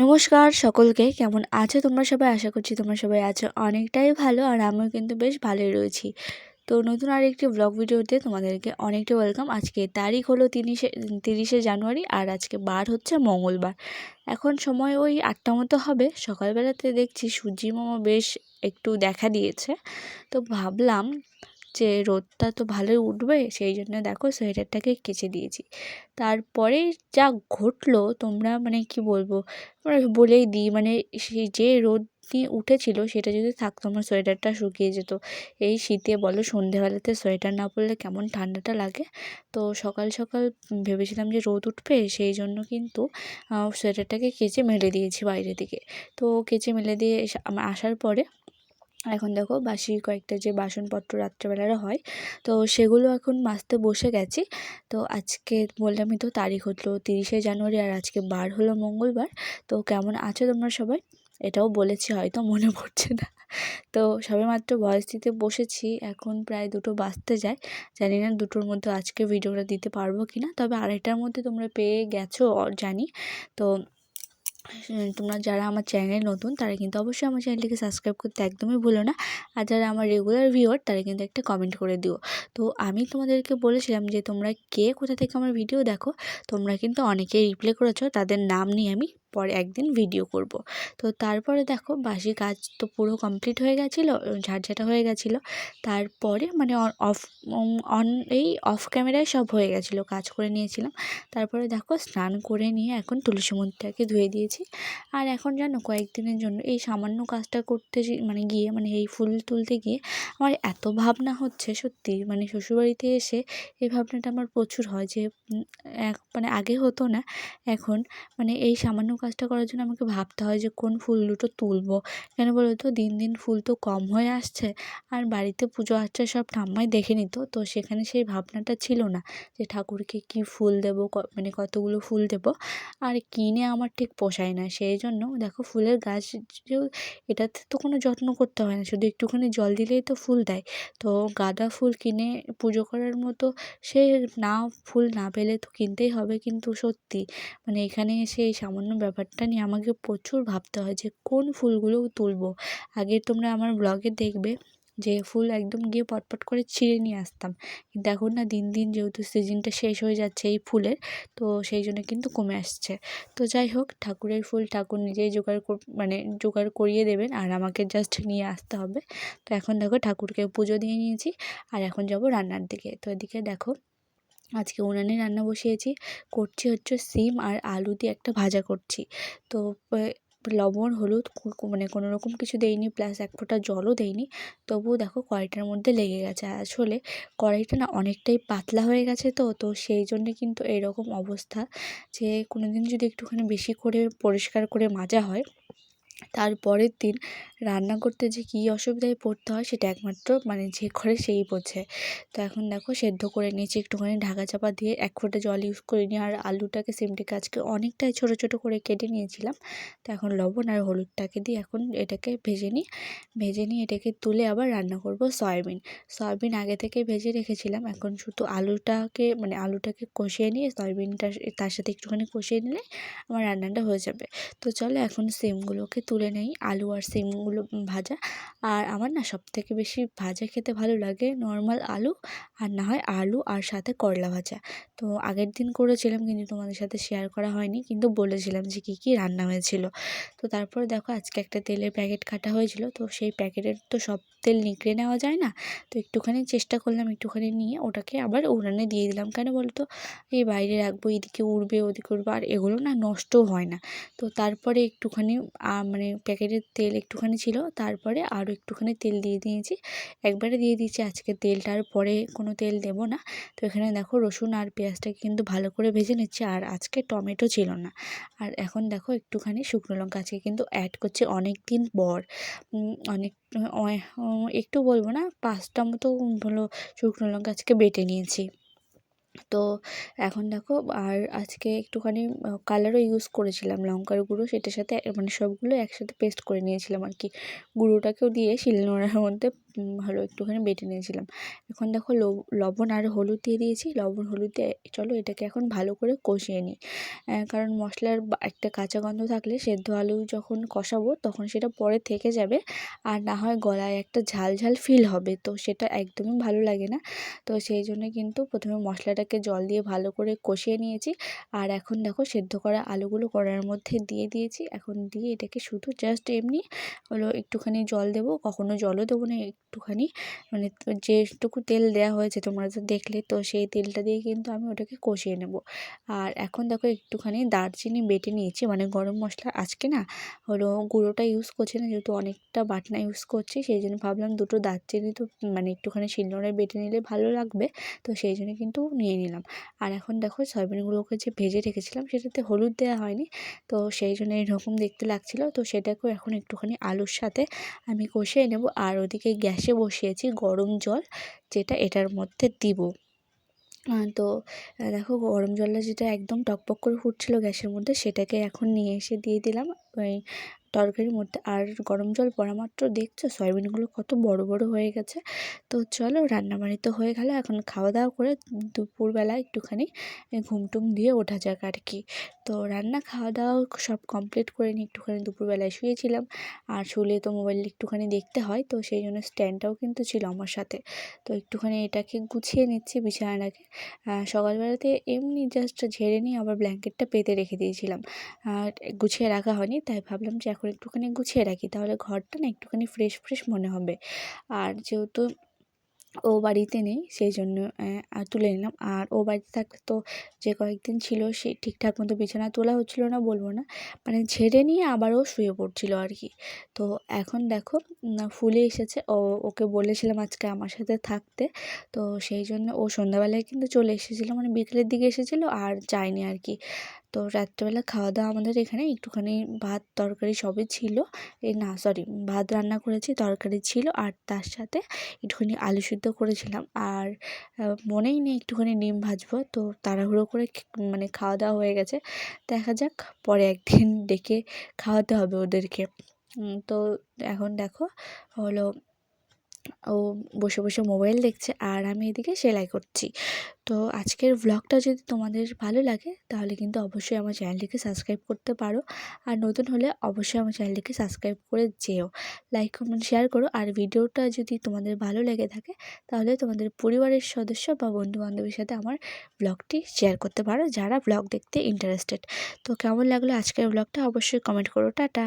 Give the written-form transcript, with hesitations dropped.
নমস্কার সকলকে, কেমন আছো তোমরা সবাই? আশা করছি তোমরা সবাই আছো অনেকটাই ভালো, আর আমিও কিন্তু বেশ ভালোই রয়েছি। তো নতুন আরেকটি ব্লগ ভিডিওতে তোমাদেরকে অনেকটা ওয়েলকাম। আজকে তারিখ হলো 30শে জানুয়ারি, আর আজকে বার হচ্ছে মঙ্গলবার। এখন সময় ওই 8টা মতো হবে। সকালবেলাতে দেখছি সূর্যি মামা বেশ একটু দেখা দিয়েছে, তো ভাবলাম যে রোদটা তো ভালোই উঠবে, সেই জন্য দেখো সোয়েটারটাকে কেচে দিয়েছি। তারপরে যা ঘটলো তোমরা কি বলবো, বলেই দিই। সেই যে রোদ নিয়ে উঠেছিল সেটা যদি থাকতো আমার সোয়েটারটা শুকিয়ে যেত। এই শীতে বলো, সন্ধেবেলাতে সোয়েটার না পরলে কেমন ঠান্ডাটা লাগে। তো সকাল সকাল ভেবেছিলাম যে রোদ উঠবে, সেই জন্য কিন্তু সোয়েটারটাকে কেচে মেলে দিয়েছি বাইরে দিকে। তো কেচে মেলে দিয়ে আসার পরে এখন দেখো বাসি কয়েকটা যে বাসনপত্র রাত্রেবেলার হয়, তো সেগুলো এখন মাজতে বসে গেছি। তো আজকে বললামই তো, তারিখ হলো 30শে জানুয়ারি, আর আজকে বার হলো মঙ্গলবার। তো কেমন আছো তোমরা সবাই? এটাও বলেছি, হয়তো মনে পড়ছে না। তো সবেমাত্র ভয়েস দিতে বসেছি, এখন প্রায় 2টো বাজতে যায়। জানি না 2টোর মধ্যে আজকে ভিডিওটা দিতে পারবো কি না, তবে 2:30টার মধ্যে তোমরা পেয়ে গেছো জানি। তো তোমরা যারা আমার চ্যানেলে নতুন তারা কিন্তু অবশ্যই আমার চ্যানেলটিকে সাবস্ক্রাইব করতে একদমই ভুলো না। আর যারা আমার রেগুলার ভিউয়ার তারা কিন্তু একটা কমেন্ট করে দিও। তো আমি তোমাদেরকে বলেছিলাম যে তোমরা কে কোথা থেকে আমার ভিডিও দেখো, তোমরা কিন্তু অনেকেই রিপ্লাই করেছো, তাদের নাম নিয়ে আমি পরে একদিন ভিডিও করব। তো তারপরে দেখো বাসি কাজ তো পুরো কমপ্লিট হয়ে গেছিলো, ঝাড়ঝাটা হয়ে গেছিলো। তারপরে অফ ক্যামেরায় সব হয়ে গেছিলো, কাজ করে নিয়েছিলাম। তারপরে দেখো স্নান করে নিয়ে এখন তুলসী মন্দিরটাকে ধুয়ে দিয়েছি। আর এখন জানো, কয়েকদিনের জন্য এই সামান্য কাজটা করতে গিয়ে এই ফুল তুলতে গিয়ে আমার এত ভাবনা হচ্ছে, সত্যি শ্বশুরবাড়িতে এসে এই ভাবনাটা আমার প্রচুর হয় যে আগে হতো না, এখন এই সামান্য কাজটা করার জন্য আমাকে ভাবতে হয় যে কোন ফুল দুটো তুলবো। কেন বলো তো, দিন দিন ফুল তো কম হয়ে আসছে, আর বাড়িতে পুজো আর্চা সব ঠাম্মাই দেখে নিত, তো সেখানে সেই ভাবনাটা ছিল না যে ঠাকুরকে কি ফুল দেবো, কতগুলো ফুল দেবো। আর কিনে আমার ঠিক পোষায় না, সেই জন্য দেখো ফুলের গাছ এটাতে তো কোনো যত্ন করতে হয় না, শুধু একটুখানি জল দিলেই তো ফুল দেয়। তো গাঁদা ফুল কিনে পুজো করার মতো সে না, ফুল না পেলে তো কিনতেই হবে। কিন্তু সত্যি এখানে এসে এই সামান্য ব্যাপারটা নিয়ে আমাকে প্রচুর ভাবতে হয় যে কোন ফুলগুলো তুলবো। আগে তোমরা আমার ব্লগে দেখবে যে ফুল একদম গিয়ে পটপট করে ছিঁড়ে নিয়ে আসতাম, কিন্তু এখন না, দিন দিন যেহেতু সিজনটা শেষ হয়ে যাচ্ছে এই ফুলের, তো সেই জন্য কিন্তু কমে আসছে। তো যাই হোক, ঠাকুরের ফুল ঠাকুর নিজেই জোগাড় করিয়ে দেবেন, আর আমাকে জাস্ট নিয়ে আসতে হবে। তো এখন দেখো ঠাকুরকে পুজো দিয়ে নিয়েছি, আর এখন যাব রান্নার দিকে। তো এদিকে দেখো আজকে উনানে রান্না বসিয়েছি, করছি হচ্ছে সিম আর আলু দিয়ে একটা ভাজা করছি। তো লবণ হলুদ কোনো রকম কিছু দেইনি, প্লাস এক ফোঁটা জলও দেইনি। তবুও দেখো কড়াইটার মধ্যে লেগে গেছে। আসলে কড়াইটা না অনেকটাই পাতলা হয়ে গেছে, তো সেই জন্যে কিন্তু এরকম অবস্থা। যে কোনো দিন যদি একটুখানি বেশি করে পরিষ্কার করে মাজা হয়, তারপরের দিন রান্না করতে যে কী অসুবিধায় পড়তে হয় সেটা একমাত্র যে করে সেই বোঝে। তো এখন দেখো সেদ্ধ করে নিয়েছি একটুখানি ঢাকা চাপা দিয়ে, এক ফোঁটা জল ইউজ করিনি। আর আলুটাকে সিমটাকে আজকে অনেকটাই ছোটো ছোটো করে কেটে নিয়েছিলাম। তো এখন লবণ আর হলুদটাকে দিয়ে এখন এটাকে ভেজে নিয়ে এটাকে তুলে আবার রান্না করব সয়াবিন আগে থেকে ভেজে রেখেছিলাম। এখন শুধু আলুটাকে কষিয়ে নিয়ে সয়াবিনটা তার সাথে একটুখানি কষিয়ে নিলে আমার রান্নাটা হয়ে যাবে। তো চলো এখন সিমগুলোকে তুলে নেই, আলু আর সিমগুলো ভাজা। আর আমার না সবথেকে বেশি ভাজা খেতে ভালো লাগে নর্মাল আলু, আর না হয় আলু আর সাথে করলা ভাজা। তো আগের দিন করেছিলাম, কিন্তু তোমাদের সাথে শেয়ার করা হয়নি, কিন্তু বলেছিলাম যে কী কী রান্না হয়েছিল। তো তারপরে দেখো আজকে একটা তেলের প্যাকেট কাটা হয়েছিল, তো সেই প্যাকেটের তো সব তেল নিগড়ে নেওয়া যায় না। তো একটুখানি চেষ্টা করলাম, একটুখানি নিয়ে ওটাকে আবার উনানে দিয়ে দিলাম। কেন বলতো, এই বাইরে রাখবো, এদিকে উড়বে ওদিকে উড়বে, আর এগুলো না নষ্টও হয় না। তো তারপরে একটুখানি প্যাকেটের তেল একটুখানি ছিল, তারপরে আরও একটুখানি তেল দিয়ে দিয়েছি, একবারে দিয়ে দিয়েছি আজকে তেলটা, আর পরে কোনো তেল দেবো না। তো এখানে দেখো রসুন আর পেঁয়াজটাকে কিন্তু ভালো করে ভেজে নিচ্ছি, আর আজকে টমেটো ছিল না। আর এখন দেখো একটুখানি শুকনো লঙ্কা আজকে কিন্তু অ্যাড করছি অনেক দিন পর। অনেক একটু বলবো না, 5টা মতো হলো শুকনো লঙ্কা আজকে বেটে নিয়েছি। তো এখন দেখো, আর আজকে একটুখানি কালারও ইউজ করেছিলাম, লঙ্কার গুঁড়ো, সেটার সাথে সবগুলো একসাথে পেস্ট করে নিয়েছিলাম আর কি। গুঁড়োটাকেও দিয়ে শিলনোড়ার মধ্যে হলো একটুখানি বেটে নিয়েছিলাম। এখন দেখো লবণ আর হলুদ দিয়ে দিয়েছি। লবণ হলুদ দিয়ে চলো এটাকে এখন ভালো করে কষিয়ে নিই। কারণ মশলার একটা কাঁচা গন্ধ থাকলে সেদ্ধ আলু যখন কষাবো তখন সেটা পরে থেকে যাবে, আর না হয় গলায় একটা ঝাল ঝাল ফিল হবে, তো সেটা একদমই ভালো লাগে না। তো সেই জন্য কিন্তু প্রথমে মশলাটাকে জল দিয়ে ভালো করে কষিয়ে নিয়েছি। আর এখন দেখো সেদ্ধ করা আলুগুলো কড়াইয়ের মধ্যে দিয়ে দিয়েছি। এখন দিয়ে এটাকে শুধু জাস্ট এমনি হলো একটুখানি জল দেবো, কখনো জলও দেবো না, একটুখানি মানে যেটুকু তেল দেওয়া হয়েছে তোমরা তো দেখলে, তো সেই তেলটা দিয়ে কিন্তু আমি ওটাকে কষিয়ে নেব। আর এখন দেখো একটুখানি দারচিনি বেটে নিয়েছি, মানে গরম মশলা আজকে না হলো গুঁড়োটা ইউজ করছি না, যেহেতু অনেকটা বাটনা ইউজ করছি, সেই জন্য ভাবলাম দুটো দারচিনি তো মানে একটুখানি শিলনোড়ায় বেটে নিলে ভালো লাগবে, তো সেই জন্য কিন্তু নিয়ে নিলাম। আর এখন দেখো সয়াবিনগুলোকে যে ভেজে রেখেছিলাম সেটাতে হলুদ দেওয়া হয়নি, তো সেই জন্য এরকম দেখতে লাগছিলো, তো সেটাকেও এখন একটুখানি আলুর সাথে আমি কষিয়ে নেব। আর ওদিকে গ্যাসে বসিয়েছি গরম জল, যেটা এটার মধ্যে দিব। তো দেখো গরম জলটা যেটা একদম টকবক করে ফুটছিলো গ্যাসের মধ্যে, সেটাকে এখন নিয়ে এসে দিয়ে দিলাম ওই তরকারির মধ্যে। আর গরম জল পড়া মাত্র দেখছো সয়াবিনগুলো কত বড় বড় হয়ে গেছে। তো চলো রান্নাবাড়ি তো হয়ে গেল, এখন খাওয়া দাওয়া করে দুপুরবেলা একটুখানি ঘুম টুম দিয়ে ওঠা যাক আর কি। তো রান্না খাওয়া দাওয়া সব কমপ্লিট করে নিয়ে একটুখানি দুপুরবেলায় শুয়েছিলাম। আর শুলে তো মোবাইল একটুখানি দেখতে হয়, তো সেই জন্য স্ট্যান্ডটাও কিন্তু ছিল আমার সাথে। তো একটুখানি এটাকে গুছিয়ে নিচ্ছি বিছানাটাকে। সকালবেলাতে এমনি জাস্ট ঝেড়ে নিয়ে আবার ব্ল্যাঙ্কেটটা পেতে রেখে দিয়েছিলাম, আর গুছিয়ে রাখা হয়নি, তাই ভাবলাম যে এখন একটুখানি গুছিয়ে রাখি, তাহলে ঘরটা না একটুখানি ফ্রেশ ফ্রেশ মনে হবে। আর যেহেতু ও বাড়িতে নেই সেই জন্য তুলে নিলাম। আর ও বাড়িতে থাকলে তো যে কয়েকদিন ছিল সে ঠিকঠাক মতো বিছানা তোলা হচ্ছিল না বলবো না, মানে ঝেড়ে নিয়ে আবারও শুয়ে পড়ছিল আর কি। তো এখন দেখো ফুলে এসেছে, ওকে বলেছিলাম আজকে আমার সাথে থাকতে, তো সেই জন্য ও সন্ধ্যাবেলায় কিন্তু চলে এসেছিলো, মানে বিকেলের দিকে এসেছিলো আর যায়নি আর কি। তো রাত্রেবেলা খাওয়া দাওয়া আমাদের এখানে একটুখানি ভাত তরকারি সবই ছিল, না সরি, ভাত রান্না করেছি, তরকারি ছিল, আর তার সাথে একটুখানি আলু সিদ্ধ করেছিলাম। আর মনেই নেই একটুখানি ডিম ভাজবো, তো তাড়াহুড়ো করে মানে খাওয়া দাওয়া হয়ে গেছে। দেখা যাক পরে একদিন ডেকে খাওয়াতে হবে ওদেরকে। তো এখন দেখো হলো ও বসে বসে মোবাইল দেখছে আর আমি এদিকে সেলাই করছি। তো আজকের ভ্লগটা যদি তোমাদের ভালো লাগে তাহলে কিন্তু অবশ্যই আমার চ্যানেলটিকে সাবস্ক্রাইব করতে পারো, আর নতুন হলে অবশ্যই আমার চ্যানেলটিকে সাবস্ক্রাইব করে যেও, লাইক কমেন্ট শেয়ার করো। আর ভিডিওটা যদি তোমাদের ভালো লেগে থাকে তাহলে তোমাদের পরিবারের সদস্য বা বন্ধু বান্ধবের সাথে আমার ব্লগটি শেয়ার করতে পারো, যারা ব্লগ দেখতে ইন্টারেস্টেড। তো কেমন লাগলো আজকের ব্লগটা অবশ্যই কমেন্ট করো। টাটা।